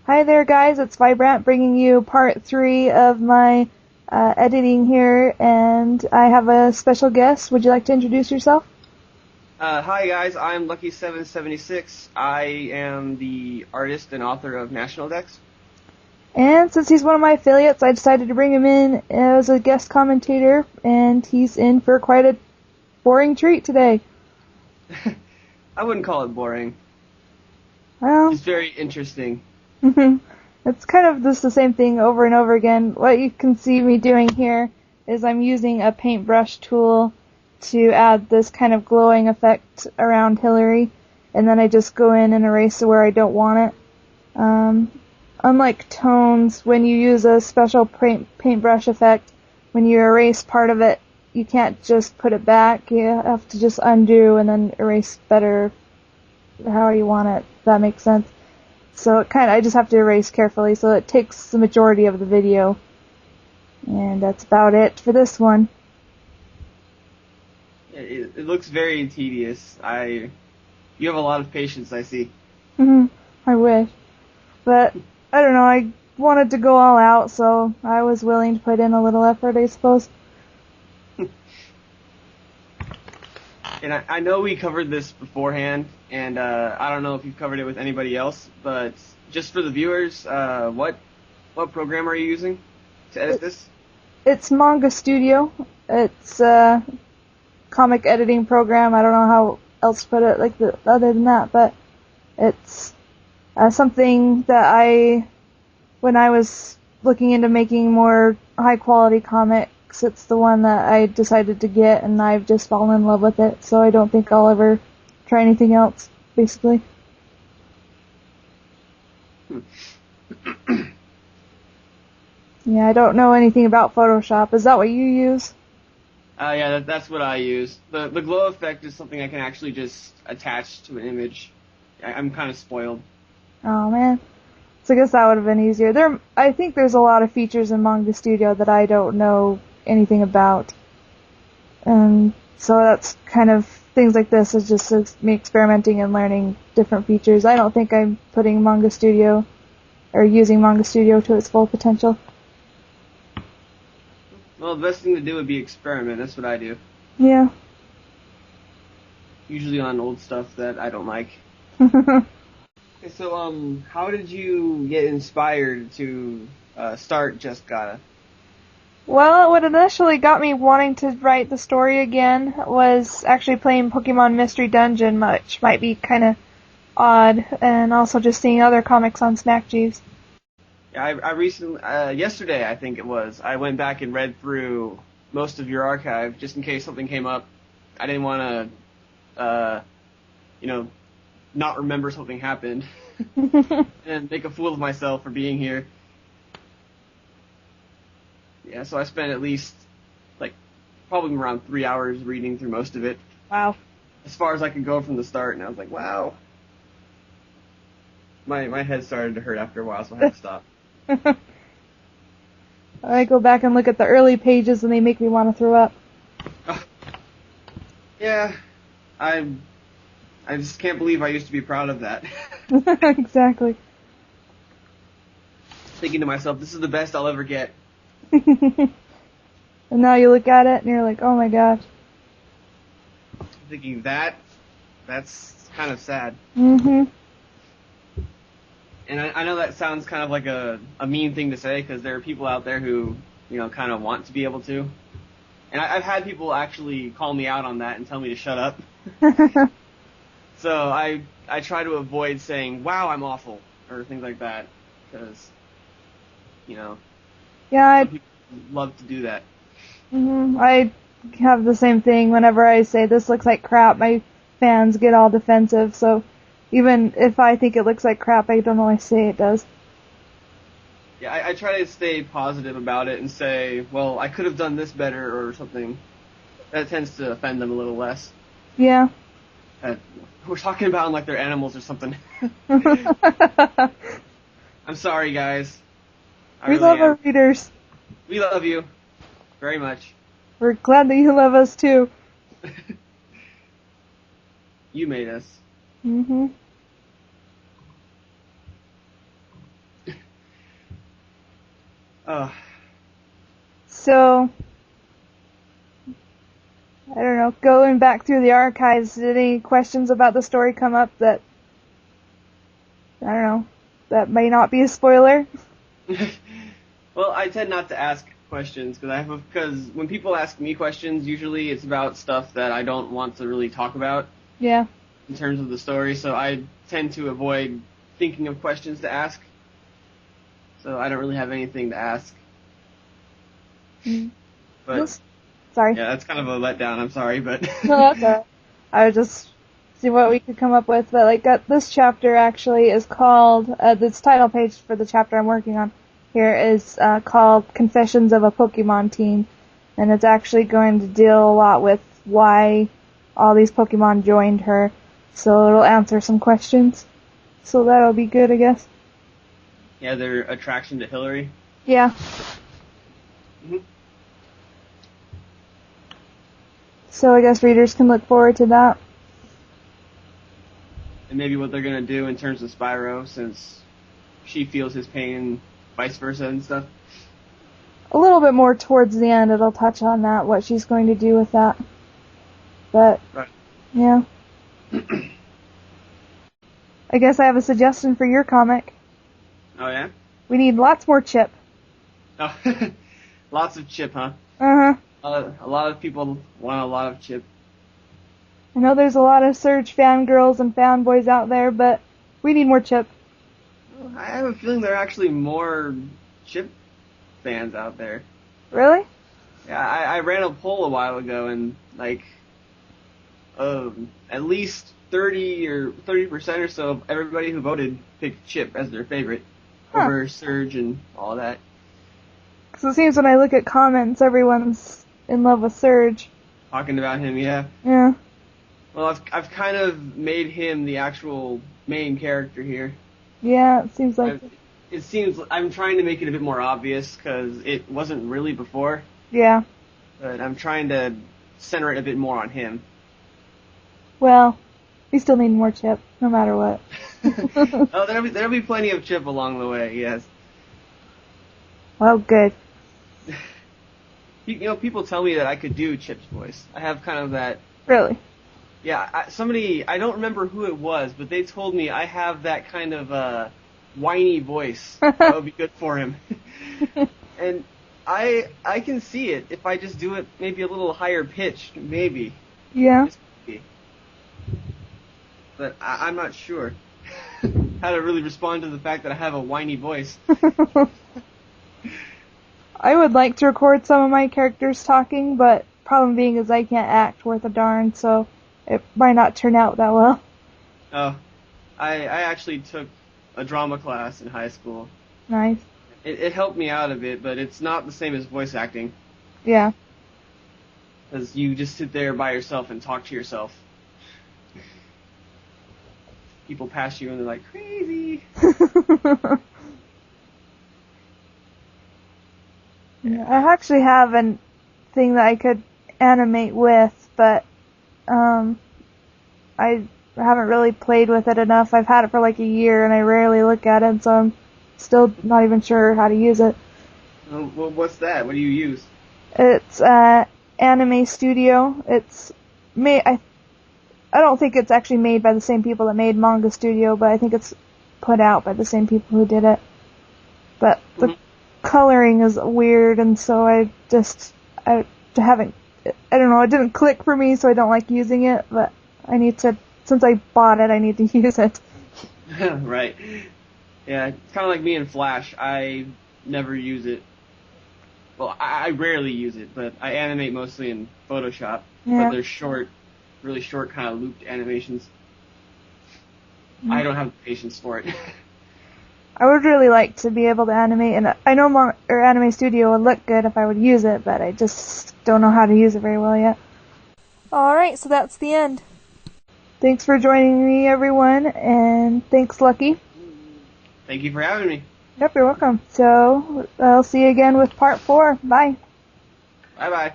Hi there, guys. It's Vibrant bringing you part 3 of my editing here, and I have a special guest. Would you like to introduce yourself? Hi guys, I'm Lucky776. I am the artist and author of National Dex. And since he's one of my affiliates, I decided to bring him in as a guest commentator, and he's in for quite a boring treat today. I wouldn't call it boring. Well, It's very interesting. it's kind of just the same thing over and over again. What you can see me doing here is I'm using a paintbrush tool to add this kind of glowing effect around Hillary, and then I just go in and erase where I don't want it. Unlike tones, when you use a special paintbrush effect, when you erase part of it, you can't just put it back. You have to just undo and then erase better how you want it, if that makes sense. So I just have to erase carefully, so it takes the majority of the video. And that's about it for this one. It looks very tedious. You have a lot of patience, I see. I wish. But, I don't know, I wanted to go all out, so I was willing to put in a little effort, I suppose. And I know we covered this beforehand, and I don't know if you've covered it with anybody else, but just for the viewers, what program are you using to edit this? It's Manga Studio. It's a comic editing program. I don't know how else to put it other than that, but it's something that when I was looking into making more high quality comics, it's the one that I decided to get, and I've just fallen in love with it, so I don't think I'll ever try anything else, basically. Yeah, I don't know anything about Photoshop. Is that what you use? Yeah, that's what I use. The glow effect is something I can actually just attach to an image. I'm kind of spoiled. Oh man. So I guess that would have been easier. I think there's a lot of features in Manga Studio that I don't know anything about. And so that's kind of things like this is just me experimenting and learning different features. I don't think I'm putting Manga Studio or using Manga Studio to its full potential. Well, the best thing to do would be experiment. That's what I do. Yeah. Usually on old stuff that I don't like. Okay, so how did you get inspired to start Just Gotta? Well, what initially got me wanting to write the story again was actually playing Pokemon Mystery Dungeon, which might be kind of odd, and also just seeing other comics on Smack Jeeves. Yeah, I recently, yesterday I think it was, I went back and read through most of your archive just in case something came up. I didn't want to, not remember something happened and make a fool of myself for being here. Yeah, so I spent at least, probably around 3 hours reading through most of it. Wow. As far as I could go from the start, and I was like, wow. My head started to hurt after a while, so I had to stop. I go back and look at the early pages and they make me want to throw up. Yeah, I just can't believe I used to be proud of that. Exactly. Thinking to myself, this is the best I'll ever get. And now you look at it and you're like, oh my gosh. Thinking that's kind of sad. Mm-hmm. And I know that sounds kind of like a mean thing to say, because there are people out there who, kind of want to be able to. And I've had people actually call me out on that and tell me to shut up. So I try to avoid saying, wow, I'm awful, or things like that, because, Yeah, some people love to do that. I have the same thing. Whenever I say this looks like crap, my fans get all defensive, so even if I think it looks like crap, I don't always say it does. Yeah, I try to stay positive about it and say, well, I could have done this better or something. That tends to offend them a little less. Yeah. We're talking about them like they're animals or something. I'm sorry, guys. We love our readers. We love you very much. We're glad that you love us too. You made us. Mm-hmm. Oh, So, I don't know, going back through the archives, did any questions about the story come up that, I don't know, that may not be a spoiler? well, I tend not to ask questions because when people ask me questions, usually it's about stuff that I don't want to really talk about Yeah. in terms of the story. So I tend to avoid thinking of questions to ask. So I don't really have anything to ask. Mm. But Sorry. yeah, that's kind of a letdown. I'm sorry, but No, that's alright. I was just see what we could come up with, but like this chapter actually is called, this title page for the chapter I'm working on here is called Confessions of a Pokemon Teen, and it's actually going to deal a lot with why all these Pokemon joined her, so it'll answer some questions. So that'll be good, I guess. yeah, their attraction to Hillary. Yeah. Mm-hmm. So I guess readers can look forward to that. And maybe what they're gonna do in terms of Spyro, since she feels his pain and vice versa and stuff. A little bit more towards the end, it'll touch on that, what she's going to do with that. But, Right. yeah. I guess I have a suggestion for your comic. Oh yeah? We need lots more Chip. Oh, lots of Chip, huh? Uh-huh. A lot of people want a lot of Chip. I know there's a lot of Surge fangirls and fanboys out there, but we need more Chip. I have a feeling there are actually more Chip fans out there. Really? Yeah, I ran a poll a while ago, and like, at least 30% or so of everybody who voted picked Chip as their favorite over Surge and all that. Because it seems when I look at comments, everyone's in love with Surge. Talking about him, yeah. Yeah. Well, I've kind of made him the actual main character here. Yeah, it seems like It seems I'm trying to make it a bit more obvious because it wasn't really before, Yeah. but I'm trying to center it a bit more on him. Well, we still need more Chip, no matter what. Oh, there'll be plenty of Chip along the way. Yes. Well, good. You know, people tell me that I could do Chip's voice. I have kind of that. Really. Yeah, I don't remember who it was, but they told me I have that kind of whiny voice that would be good for him. And I can see it if I just do it maybe a little higher pitched, maybe. Yeah. Just maybe. But I'm not sure how to really respond to the fact that I have a whiny voice. I would like to record some of my characters talking, but problem being is I can't act worth a darn, so it might not turn out that well. Oh, I actually took a drama class in high school. Nice. It helped me out a bit, but it's not the same as voice acting. Yeah. Because you just sit there by yourself and talk to yourself. People pass you and they're like, crazy. Yeah, I actually have a thing that I could animate with, but I haven't really played with it enough. I've had it for like a year and I rarely look at it, so I'm still not even sure how to use it. Well, what's that? What do you use? It's Anime Studio. It's made. I don't think it's actually made by the same people that made Manga Studio, but I think it's put out by the same people who did it. But the coloring is weird, and so I haven't. I don't know. It didn't click for me, so I don't like using it. But I need to. Since I bought it, I need to use it. Right. Yeah, it's kind of like me in Flash. I never use it. Well, I rarely use it, but I animate mostly in Photoshop. Yeah. But they're short, really short kind of looped animations. I don't have the patience for it. I would really like to be able to animate, and I know Anime Studio would look good if I would use it, but I just don't know how to use it very well yet. Alright, so that's the end. Thanks for joining me, everyone, and thanks, Lucky. Thank you for having me. Yep, you're welcome. So, I'll see you again with part 4. Bye. Bye-bye.